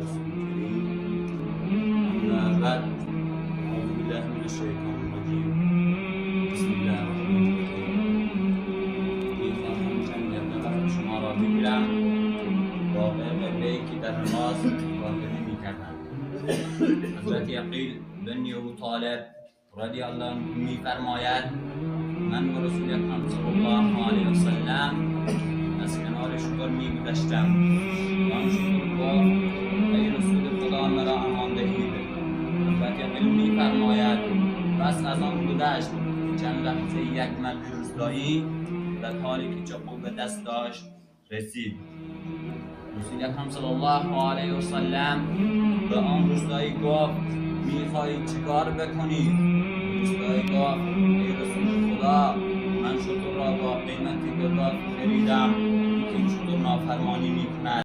رسول الكريم. أما بعد، أعوذ بالله من الشيطان الرجيم. بسم الله الرحمن الرحیم. می‌خواهم چند دقیقه وقت شما را بگیرم واقع قبله‌ای که در نماز واقعه می‌کردند. حضرت عقیل بن ابی طالب رضی الله عنه می‌فرماید من با رسول اکرم صلی الله علیه و سلم از کنار شتر می‌گذشتم. آن شتر گفت ای رسول خدا مرا امان دهید. حضرت عقیل می‌فرماید پس از آن گذشت چند لحظه یک مرد روستایی در حالی که چاقو به دست داشت رسید. رسول اکرم صلی الله علیه و سلم به آن روستایی گفت می‌خواهی چیکار بکنی؟ روستایی گفت ای رسول خدا من شتر را با قیمتی گذار خریدم که این شتر نافرمانی می‌کند.